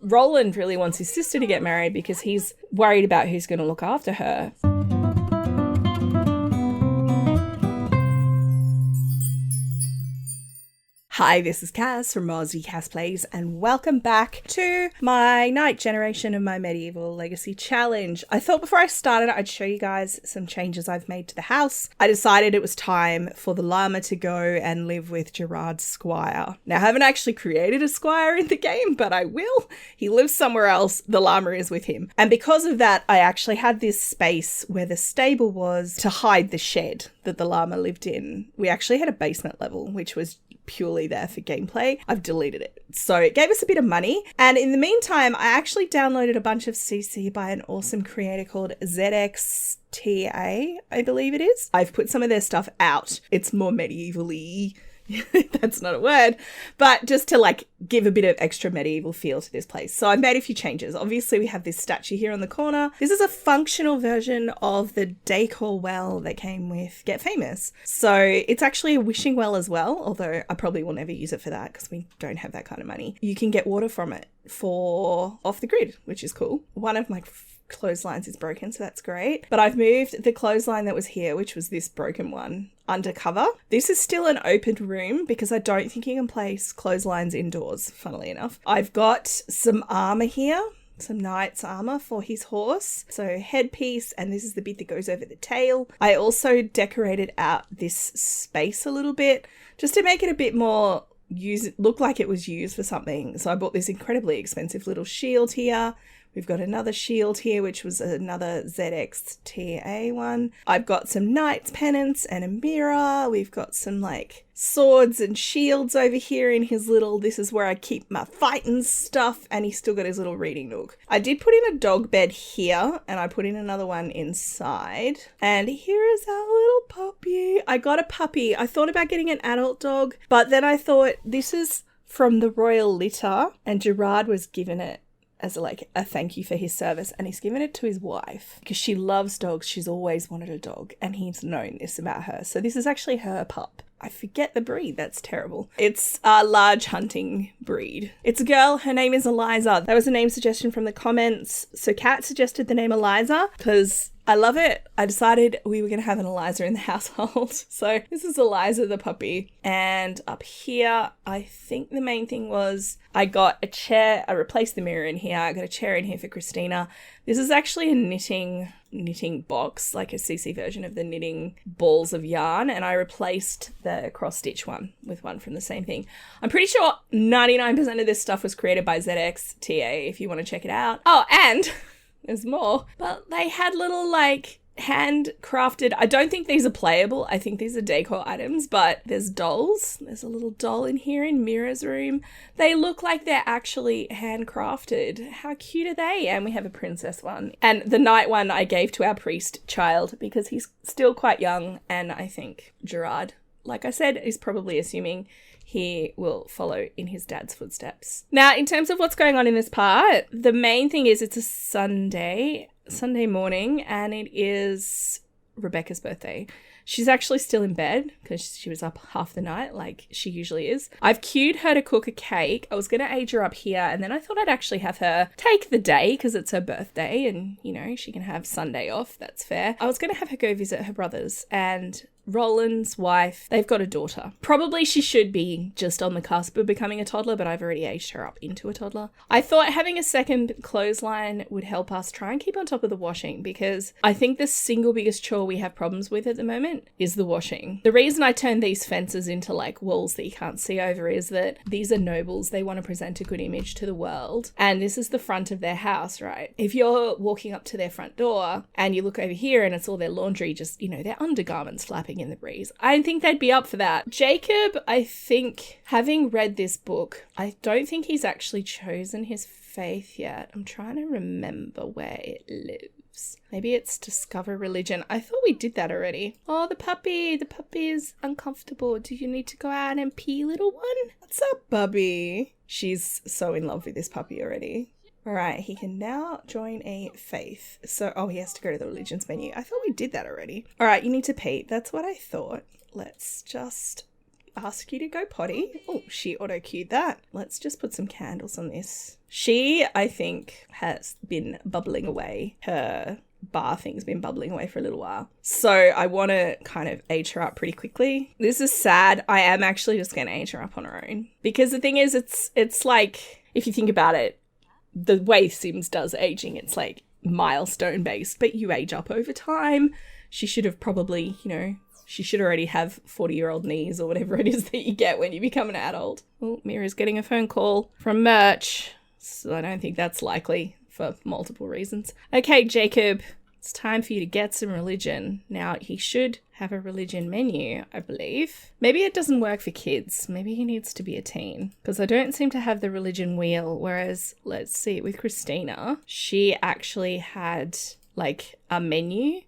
Roland really wants his sister to get married because he's worried about who's going to look after her. Hi, this is Kaz from Aussie Kaz Plays, and welcome back to my ninth generation of my Medieval Legacy Challenge. I thought before I started I'd show you guys some changes I've made to the house. I decided it was time for the llama to go and live with Gerard's squire. Now, I haven't actually created a squire in the game, but I will. He lives somewhere else. The llama is with him. And because of that, I actually had this space where the stable was to hide the shed that the llama lived in. We actually had a basement level, which was purely there for gameplay. I've deleted it. So it gave us a bit of money. And in the meantime, I actually downloaded a bunch of CC by an awesome creator called ZXTA, I believe it is. I've put some of their stuff out. It's more medieval-y. That's not a word, but just to like give a bit of extra medieval feel to this place. So I've made a few changes. Obviously we have this statue here on the corner. This is a functional version of the decor well that came with Get Famous. So it's actually a wishing well as well, although I probably will never use it for that because we don't have that kind of money. You can get water from it for off the grid, which is cool. One of my clotheslines is broken, so that's great. But I've moved the clothesline that was here, which was this broken one, undercover. This is still an open room because I don't think you can place clotheslines indoors, funnily enough. I've got some armor here, some knight's armor for his horse. So headpiece, and this is the bit that goes over the tail. I also decorated out this space a little bit just to make it a bit more look like it was used for something. So I bought this incredibly expensive little shield here. We've got another shield here, which was another ZXTA one. I've got some knight's pennants and a mirror. We've got some like swords and shields over here in his little, this is where I keep my fighting stuff. And he's still got his little reading nook. I did put in a dog bed here and I put in another one inside. And here is our little puppy. I got a puppy. I thought about getting an adult dog, but then I thought this is from the royal litter and Gerard was given it as like a thank you for his service, and he's given it to his wife because she loves dogs. She's always wanted a dog and he's known this about her. So this is actually her pup. I forget the breed. That's terrible. It's a large hunting breed. It's a girl. Her name is Eliza. That was a name suggestion from the comments. So Kat suggested the name Eliza because I love it. I decided we were going to have an Eliza in the household. So this is Eliza the puppy. And up here, I think the main thing was I got a chair. I replaced the mirror in here. I got a chair in here for Christina. This is actually a knitting box, like a CC version of the knitting balls of yarn. And I replaced the cross stitch one with one from the same thing. I'm pretty sure 99% of this stuff was created by ZXTA if you want to check it out. Oh, and there's more, but they had little like handcrafted, I don't think these are playable, I think these are decor items, but there's dolls. There's a little doll in here in Mira's room. They look like they're actually handcrafted. How cute are they? And we have a princess one. And the knight one I gave to our priest child because he's still quite young, and I think Gerard, like I said, is probably assuming he will follow in his dad's footsteps. Now, in terms of what's going on in this part, the main thing is it's a Sunday morning, and it is Rebecca's birthday. She's actually still in bed because she was up half the night like she usually is. I've cued her to cook a cake. I was going to age her up here, and then I thought I'd actually have her take the day because it's her birthday and, you know, she can have Sunday off. That's fair. I was going to have her go visit her brothers, and Roland's wife, they've got a daughter. Probably she should be just on the cusp of becoming a toddler, but I've already aged her up into a toddler. I thought having a second clothesline would help us try and keep on top of the washing, because I think the single biggest chore we have problems with at the moment is the washing. The reason I turned these fences into like walls that you can't see over is that these are nobles. They want to present a good image to the world, and this is the front of their house, right? If you're walking up to their front door and you look over here and it's all their laundry, just, you know, their undergarments flapping in the breeze, I think they'd be up for that. Jacob, I think, having read this book, I don't think he's actually chosen his faith yet. I'm trying to remember where it lives. Maybe it's discover religion. I thought we did that already. Oh, the puppy is uncomfortable. Do you need to go out and pee, little one? What's up, Bubby? She's so in love with this puppy already. All right, he can now join a faith. So, oh, he has to go to the religions menu. I thought we did that already. All right, you need to pee. That's what I thought. Let's just ask you to go potty. Oh, she auto-cued that. Let's just put some candles on this. She, I think, has been bubbling away. Her bar thing's been bubbling away for a little while. So I want to kind of age her up pretty quickly. This is sad. I am actually just going to age her up on her own. Because the thing is, it's like, if you think about it, the way Sims does aging, it's like milestone based, but you age up over time. She should have probably, she should already have 40-year-old knees or whatever it is that you get when you become an adult. Oh, Mira's getting a phone call from Merch. So I don't think that's likely for multiple reasons. Okay, Jacob, it's time for you to get some religion. Now, he should have a religion menu, I believe. Maybe it doesn't work for kids. Maybe he needs to be a teen. Because I don't seem to have the religion wheel. Whereas, let's see, with Christina, she actually had like a menu.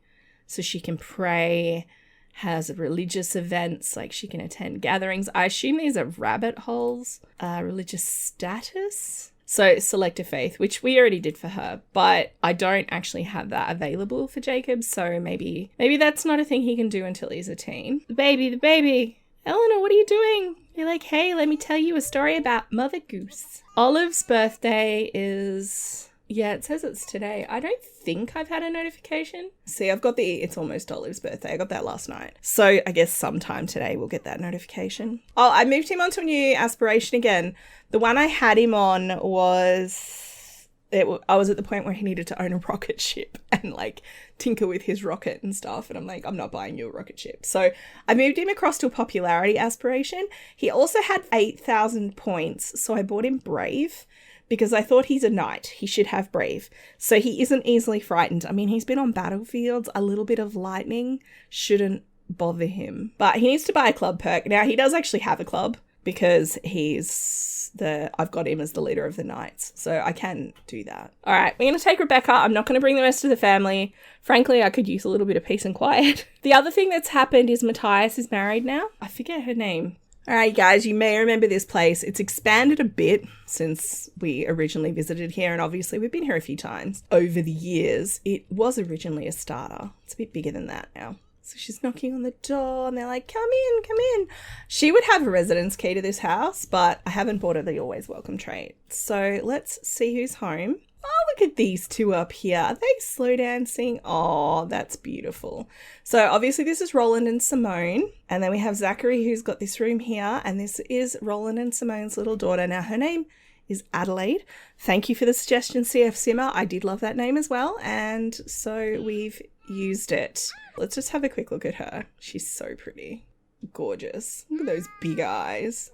So she can pray, has religious events, like she can attend gatherings. I assume these are rabbit holes. Religious status. So select a faith, which we already did for her, but I don't actually have that available for Jacob. So maybe that's not a thing he can do until he's a teen. The baby. Eleanor, what are you doing? You're like, hey, let me tell you a story about Mother Goose. Olive's birthday is... Yeah, it says it's today. I don't think I've had a notification. See, I've got it's almost Olive's birthday. I got that last night. So I guess sometime today we'll get that notification. Oh, I moved him onto a new aspiration again. The one I had him on was... I was at the point where he needed to own a rocket ship and like tinker with his rocket and stuff. And I'm like, I'm not buying you a rocket ship. So I moved him across to a popularity aspiration. He also had 8,000 points. So I bought him Brave, because I thought he's a knight. He should have Brave. So he isn't easily frightened. I mean, he's been on battlefields. A little bit of lightning shouldn't bother him. But he needs to buy a club perk. Now, he does actually have a club because I've got him as the leader of the knights. So I can do that. All right, we're going to take Rebecca. I'm not going to bring the rest of the family. Frankly, I could use a little bit of peace and quiet. The other thing that's happened is Matthias is married now. I forget her name. All right, guys, you may remember this place. It's expanded a bit since we originally visited here, and obviously we've been here a few times over the years. It was originally a starter. It's a bit bigger than that now. So she's knocking on the door, and they're like, come in. She would have a residence key to this house, but I haven't bought her the always welcome trait. So let's see who's home. Oh, look at these two up here. Are they slow dancing? Oh, that's beautiful. So obviously this is Roland and Simone. And then we have Zachary, who's got this room here. And this is Roland and Simone's little daughter. Now her name is Adelaide. Thank you for the suggestion, CF Simmer. I did love that name as well. And so we've used it. Let's just have a quick look at her. She's so pretty. Gorgeous. Look at those big eyes.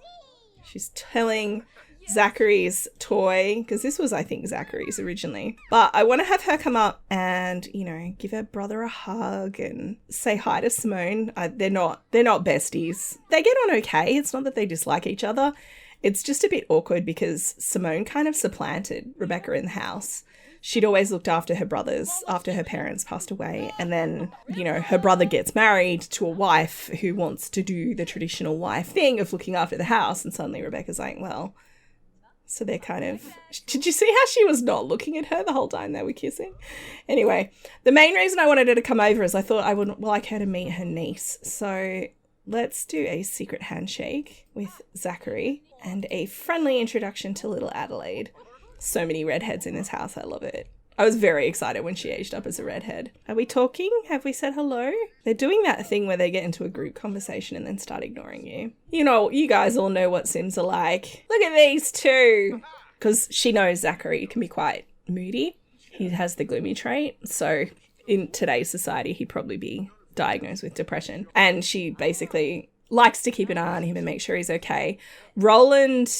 She's telling Zachary's toy, because this was, I think, Zachary's originally. But I want to have her come up and, give her brother a hug and say hi to Simone. They're not besties. They get on okay. It's not that they dislike each other. It's just a bit awkward because Simone kind of supplanted Rebecca in the house. She'd always looked after her brothers after her parents passed away. And then, her brother gets married to a wife who wants to do the traditional wife thing of looking after the house. And suddenly Rebecca's like, well... So they're kind of... Did you see how she was not looking at her the whole time they were kissing? Anyway, the main reason I wanted her to come over is I thought I would like her to meet her niece. So let's do a secret handshake with Zachary and a friendly introduction to little Adelaide. So many redheads in this house. I love it. I was very excited when she aged up as a redhead. Are we talking? Have we said hello? They're doing that thing where they get into a group conversation and then start ignoring you. You guys all know what Sims are like. Look at these two. Because she knows Zachary can be quite moody. He has the gloomy trait. So in today's society, he'd probably be diagnosed with depression. And she basically likes to keep an eye on him and make sure he's okay. Roland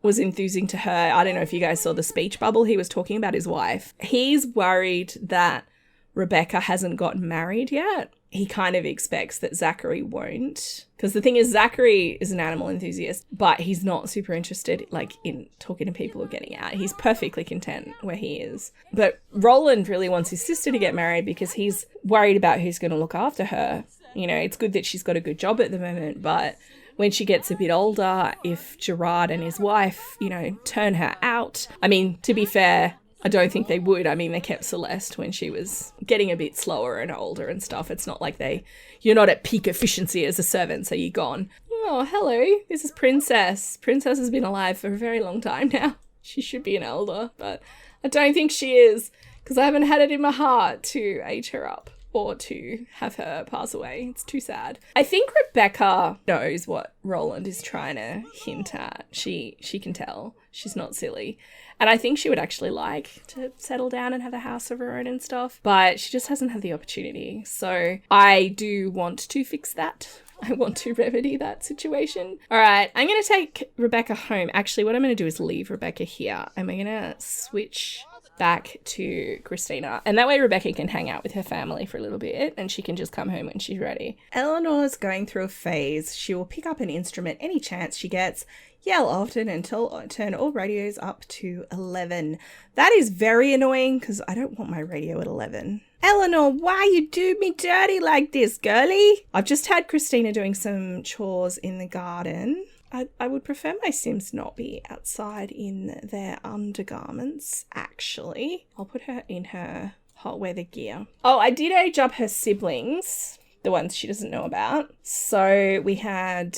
was enthusing to her. I don't know if you guys saw the speech bubble. He was talking about his wife. He's worried that Rebecca hasn't gotten married yet. He kind of expects that Zachary won't. Because the thing is, Zachary is an animal enthusiast, but he's not super interested in talking to people or getting out. He's perfectly content where he is. But Roland really wants his sister to get married because he's worried about who's going to look after her. It's good that she's got a good job at the moment, but when she gets a bit older, if Gerard and his wife, turn her out. I mean, to be fair, I don't think they would. I mean, they kept Celeste when she was getting a bit slower and older and stuff. It's not like you're not at peak efficiency as a servant, so you're gone. Oh, hello. This is Princess. Princess has been alive for a very long time now. She should be an elder, but I don't think she is, because I haven't had it in my heart to age her up or to have her pass away. It's too sad. I think Rebecca knows what Roland is trying to hint at. She can tell. She's not silly. And I think she would actually like to settle down and have a house of her own and stuff, but she just hasn't had the opportunity. So I do want to fix that. I want to remedy that situation. All right, I'm going to take Rebecca home. Actually, what I'm going to do is leave Rebecca here, and we're going to switch back to Christina. And that way Rebecca can hang out with her family for a little bit and she can just come home when she's ready. Eleanor's going through a phase. She will pick up an instrument any chance she gets, yell often until turn all radios up to 11. That is very annoying because I don't want my radio at 11. Eleanor, why you do me dirty like this, girlie? I've just had Christina doing some chores in the garden. I would prefer my Sims not be outside in their undergarments, actually. I'll put her in her hot weather gear. Oh, I did age up her siblings, the ones she doesn't know about. So we had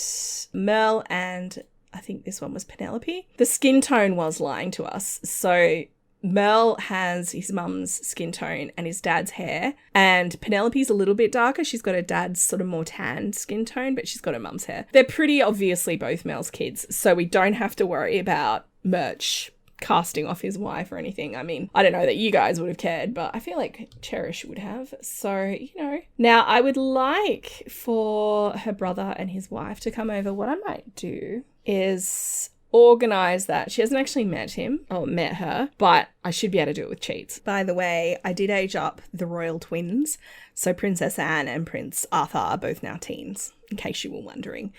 Merle and I think this one was Penelope. The skin tone was lying to us. So Merle has his mum's skin tone and his dad's hair, and Penelope's a little bit darker. She's got her dad's sort of more tan skin tone, but she's got her mum's hair. They're pretty obviously both Mel's kids, so we don't have to worry about Murch casting off his wife or anything. I mean, I don't know that you guys would have cared, but I feel like Cherish would have. So, you know. Now, I would like for her brother and his wife to come over. What I might do is organize that. She hasn't actually met her, but I should be able to do it with cheats. By the way, I did age up the royal twins. So Princess Anne and Prince Arthur are both now teens, in case you were wondering.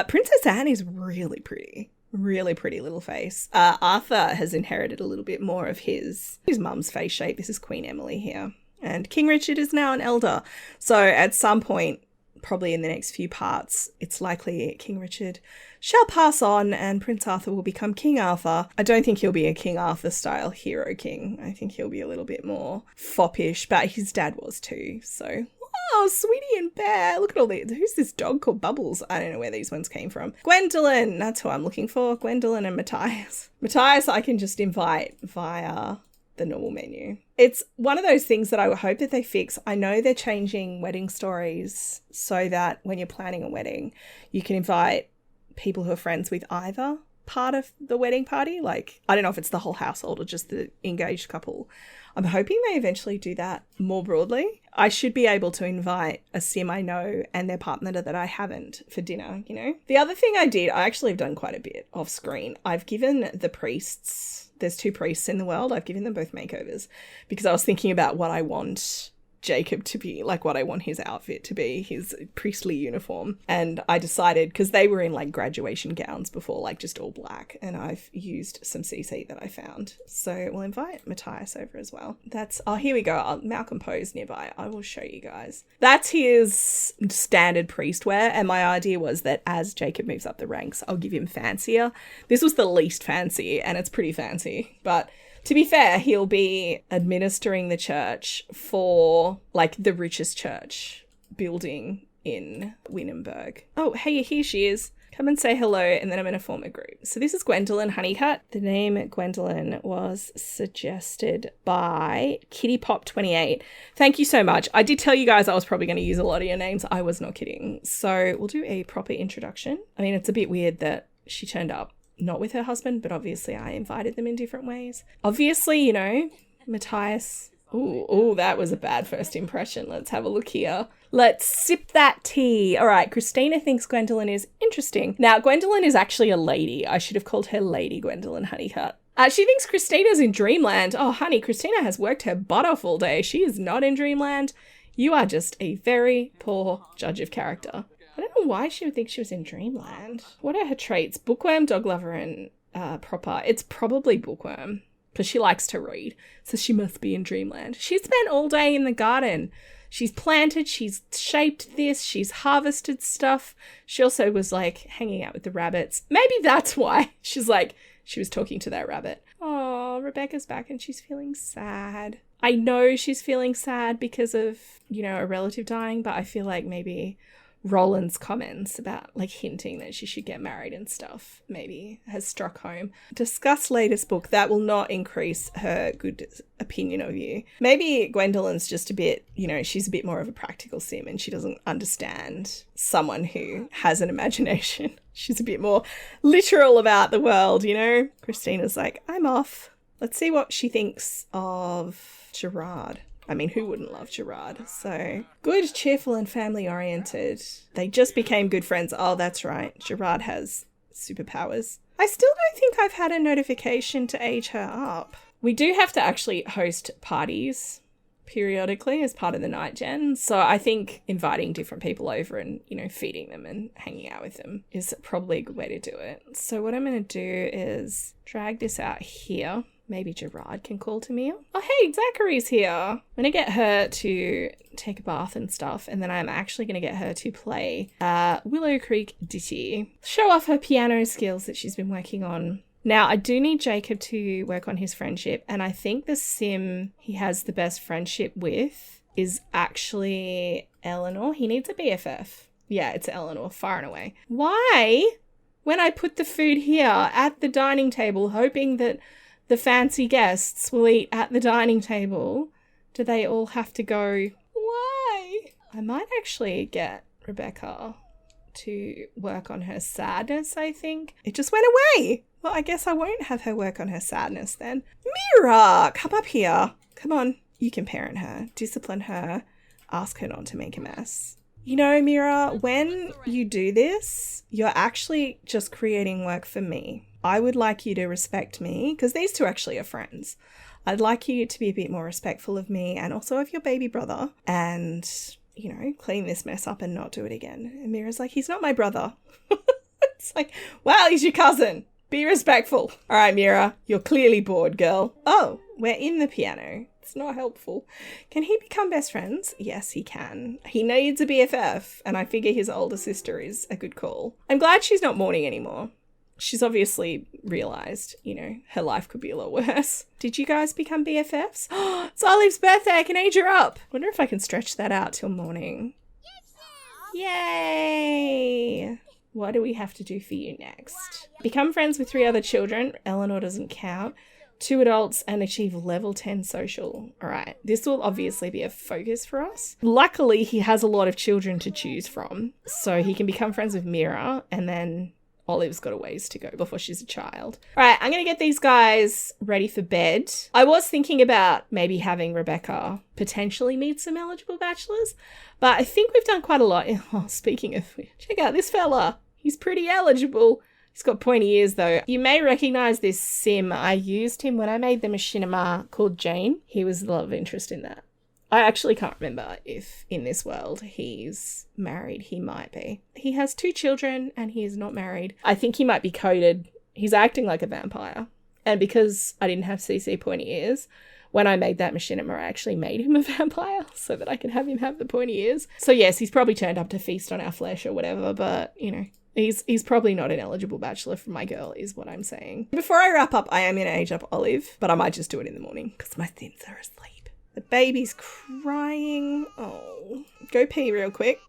Princess Anne is really pretty. Really pretty little face. Arthur has inherited a little bit more of his mum's face shape. This is Queen Emily here. And King Richard is now an elder. So at some point, probably in the next few parts, it's likely King Richard shall pass on and Prince Arthur will become King Arthur. I don't think he'll be a King Arthur style hero king. I think he'll be a little bit more foppish, but his dad was too. So, oh, Sweetie and Bear. Look at all these. Who's this dog called Bubbles? I don't know where these ones came from. Gwendolyn. That's who I'm looking for. Gwendolyn and Matthias. Matthias I can just invite via the normal menu. It's one of those things that I hope that they fix. I know they're changing wedding stories so that when you're planning a wedding, you can invite people who are friends with either part of the wedding party. Like, I don't know if it's the whole household or just the engaged couple. I'm hoping they eventually do that more broadly. I should be able to invite a sim I know and their partner that I haven't for dinner, you know? The other thing I actually have done quite a bit off screen. I've given the priests, there's 2 priests in the world, I've given them both makeovers because I was thinking about what I want Jacob to be, like what I want his outfit to be, his priestly uniform. And I decided, because they were in like graduation gowns before, like just all black, and I've used some CC that I found. So we'll invite Matthias over as well. Oh, here we go. Malcolm Poe's nearby. I will show you guys. That's his standard priest wear. And my idea was that as Jacob moves up the ranks, I'll give him fancier. This was the least fancy, and it's pretty fancy, but to be fair, he'll be administering the church for, like, the richest church building in Wienerberg. Oh, hey, here she is. Come and say hello, and then I'm going to form a group. So this is Gwendolyn Honeycutt. The name Gwendolyn was suggested by KittyPop28. Thank you so much. I did tell you guys I was probably going to use a lot of your names. I was not kidding. So we'll do a proper introduction. I mean, it's a bit weird that she turned up not with her husband, but obviously I invited them in different ways. Obviously, you know, Matthias. Ooh, that was a bad first impression. Let's have a look here. Let's sip that tea. All right, Christina thinks Gwendolyn is interesting. Now, Gwendolyn is actually a lady. I should have called her Lady Gwendolyn Honeycutt. She thinks Christina's in Dreamland. Oh, honey, Christina has worked her butt off all day. She is not in Dreamland. You are just a very poor judge of character. I don't know why she would think she was in Dreamland. What are her traits? Bookworm, dog lover, and proper. It's probably bookworm because she likes to read. So she must be in Dreamland. She spent all day in the garden. She's planted, she's shaped this, she's harvested stuff. She also was like hanging out with the rabbits. Maybe that's why she was talking to that rabbit. Oh, Rebecca's back and she's feeling sad. I know she's feeling sad because of, you know, a relative dying, but I feel like maybe Roland's comments about like hinting that she should get married and stuff maybe has struck home. Discuss latest book. That will not increase her good opinion of you. Maybe Gwendolyn's just a bit, you know, she's a bit more of a practical sim and she doesn't understand someone who has an imagination. She's a bit more literal about the world, you know. Christina's like, I'm off. Let's see what she thinks of Gerard. I mean, who wouldn't love Gerard? So, good, cheerful, and family-oriented. They just became good friends. Oh, that's right. Gerard has superpowers. I still don't think I've had a notification to age her up. We do have to actually host parties periodically as part of the night gen. So I think inviting different people over and, you know, feeding them and hanging out with them is probably a good way to do it. So what I'm going to do is drag this out here. Maybe Gerard can call to me. Oh, hey, Zachary's here. I'm going to get her to take a bath and stuff. And then I'm actually going to get her to play Willow Creek Ditty. Show off her piano skills that she's been working on. Now, I do need Jacob to work on his friendship. And I think the sim he has the best friendship with is actually Eleanor. He needs a BFF. Yeah, it's Eleanor, far and away. Why, when I put the food here at the dining table, hoping that the fancy guests will eat at the dining table, do they all have to go? Why? I might actually get Rebecca to work on her sadness, I think. It just went away. Well, I guess I won't have her work on her sadness then. Mira, come up here. Come on. You can parent her, discipline her, ask her not to make a mess. You know, Mira, when you do this, you're actually just creating work for me. I would like you to respect me, because these two actually are friends. I'd like you to be a bit more respectful of me and also of your baby brother and, you know, clean this mess up and not do it again. And Mira's like, he's not my brother. It's like, well, he's your cousin. Be respectful. All right, Mira, you're clearly bored, girl. Oh, we're in the piano. It's not helpful. Can he become best friends? Yes, he can. He needs a BFF, and I figure his older sister is a good call. I'm glad she's not mourning anymore. She's obviously realised, you know, her life could be a lot worse. Did you guys become BFFs? It's Olive's birthday. I can age her up. Wonder if I can stretch that out till morning. Yay! What do we have to do for you next? Become friends with 3 other children. Eleanor doesn't count. 2 adults and achieve level 10 social. All right. This will obviously be a focus for us. Luckily, he has a lot of children to choose from. So he can become friends with Mira, and then Olive's got a ways to go before she's a child. All right, I'm going to get these guys ready for bed. I was thinking about maybe having Rebecca potentially meet some eligible bachelors, but I think we've done quite a lot. Oh, speaking of, check out this fella. He's pretty eligible. He's got pointy ears though. You may recognize this sim. I used him when I made the machinima called Jane. He was the love interest in that. I actually can't remember if in this world he's married. He might be. He has 2 children and he is not married. I think he might be coded. He's acting like a vampire. And because I didn't have CC pointy ears, when I made that machinima, I actually made him a vampire so that I can have him have the pointy ears. So yes, he's probably turned up to feast on our flesh or whatever, but you know, he's probably not an eligible bachelor for my girl is what I'm saying. Before I wrap up, I am going to age up Olive, but I might just do it in the morning because my thins are asleep. The baby's crying. Oh, go pee real quick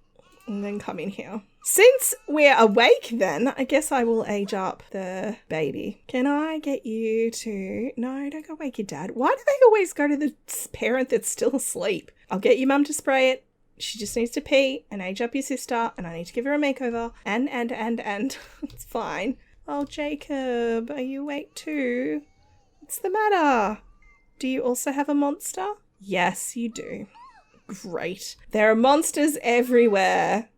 and then come in here. Since we're awake then, I guess I will age up the baby. Can I get you to... No, don't go wake your dad. Why do they always go to the parent that's still asleep? I'll get your mum to spray it. She just needs to pee and age up your sister and I need to give her a makeover. And. It's fine. Oh, Jacob, are you awake too? What's the matter? Do you also have a monster? Yes, you do. Great. There are monsters everywhere.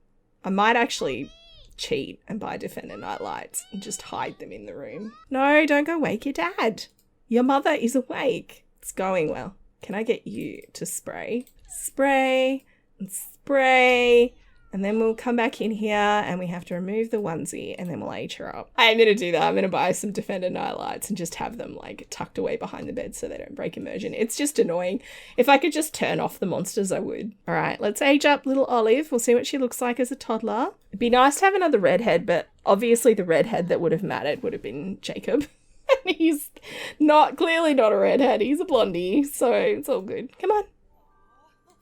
I might actually cheat and buy Defender Night Lights and just hide them in the room. No, don't go wake your dad. Your mother is awake. It's going well. Can I get you to spray? Spray and spray. And then we'll come back in here and we have to remove the onesie and then we'll age her up. I am going to do that. I'm going to buy some Defender Night Lights and just have them like tucked away behind the bed so they don't break immersion. It's just annoying. If I could just turn off the monsters, I would. All right, let's age up little Olive. We'll see what she looks like as a toddler. It'd be nice to have another redhead, but obviously the redhead that would have mattered would have been Jacob. And he's clearly not a redhead. He's a blondie, so it's all good. Come on.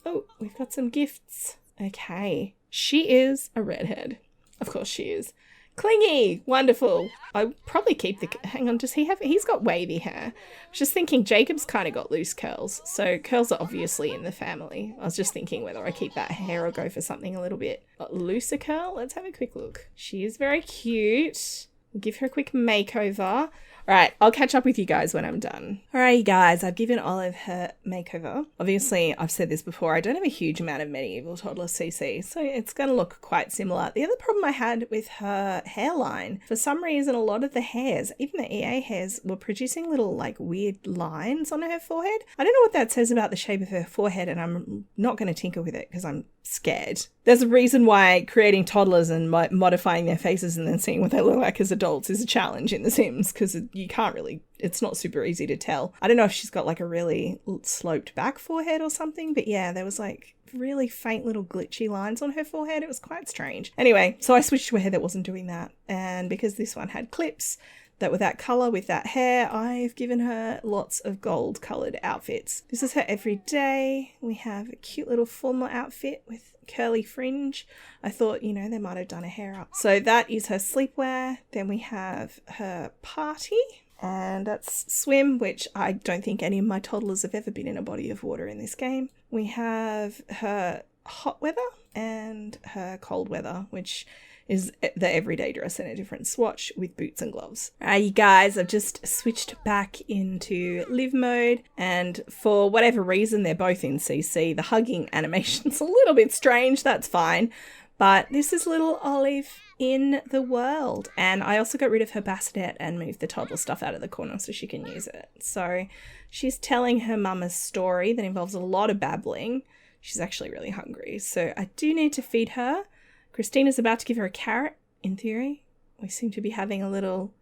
Oh, we've got some gifts. Okay. She is a redhead. Of course she is. Clingy, wonderful. I probably keep hang on, he's got wavy hair. I was just thinking Jacob's kind of got loose curls, so curls are obviously in the family. I was just thinking whether I keep that hair or go for something a little bit looser curl. Let's have a quick look. She is very cute. We'll give her a quick makeover. All right, I'll catch up with you guys when I'm done. All right, you guys, I've given Olive her makeover. Obviously, I've said this before, I don't have a huge amount of medieval toddler CC, so it's going to look quite similar. The other problem I had with her hairline, for some reason, a lot of the hairs, even the EA hairs, were producing little like weird lines on her forehead. I don't know what that says about the shape of her forehead, and I'm not going to tinker with it because I'm scared. There's a reason why creating toddlers and modifying their faces and then seeing what they look like as adults is a challenge in The Sims, because you can't really, it's not super easy to tell. I don't know if she's got like a really sloped back forehead or something, but yeah, there was like really faint little glitchy lines on her forehead. It was quite strange. Anyway, so I switched to a hair that wasn't doing that, and because this one had clips that were that colour with that hair, I've given her lots of gold coloured outfits. This is her everyday. We have a cute little formal outfit with curly fringe. I thought, you know, they might have done a hair up. So that is her sleepwear. Then we have her party, and that's swim, which I don't think any of my toddlers have ever been in a body of water in this game. We have her hot weather and her cold weather, which is the everyday dress in a different swatch with boots and gloves. You guys, I've just switched back into live mode, and for whatever reason, they're both in CC. The hugging animation's a little bit strange, that's fine. But this is little Olive in the world. And I also got rid of her bassinet and moved the toddler stuff out of the corner so she can use it. So she's telling her mum a story that involves a lot of babbling. She's actually really hungry, so I do need to feed her. Christina's about to give her a carrot, in theory. We seem to be having a little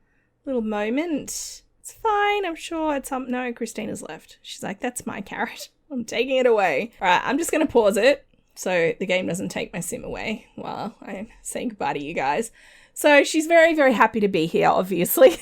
moment. It's fine, I'm sure. No, Christina's left. She's like, that's my carrot. I'm taking it away. All right, I'm just going to pause it so the game doesn't take my sim away while I'm saying goodbye to you guys. So she's very, very happy to be here, obviously.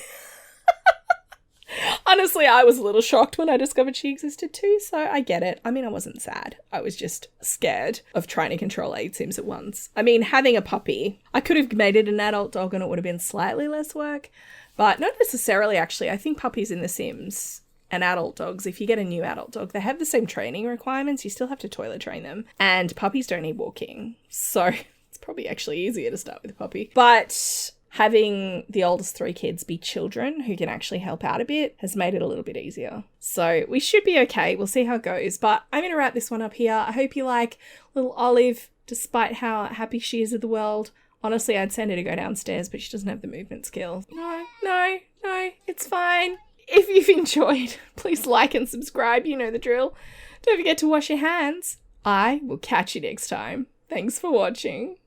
Honestly, I was a little shocked when I discovered she existed too, so I get it. I mean, I wasn't sad. I was just scared of trying to control 8 Sims at once. I mean, having a puppy, I could have made it an adult dog and it would have been slightly less work, but not necessarily, actually. I think puppies in The Sims and adult dogs, if you get a new adult dog, they have the same training requirements. You still have to toilet train them, and puppies don't need walking, so it's probably actually easier to start with a puppy. But having the oldest 3 kids be children who can actually help out a bit has made it a little bit easier. So we should be okay. We'll see how it goes. But I'm going to wrap this one up here. I hope you like little Olive, despite how happy she is at the world. Honestly, I'd send her to go downstairs, but she doesn't have the movement skills. No, it's fine. If you've enjoyed, please like and subscribe. You know the drill. Don't forget to wash your hands. I will catch you next time. Thanks for watching.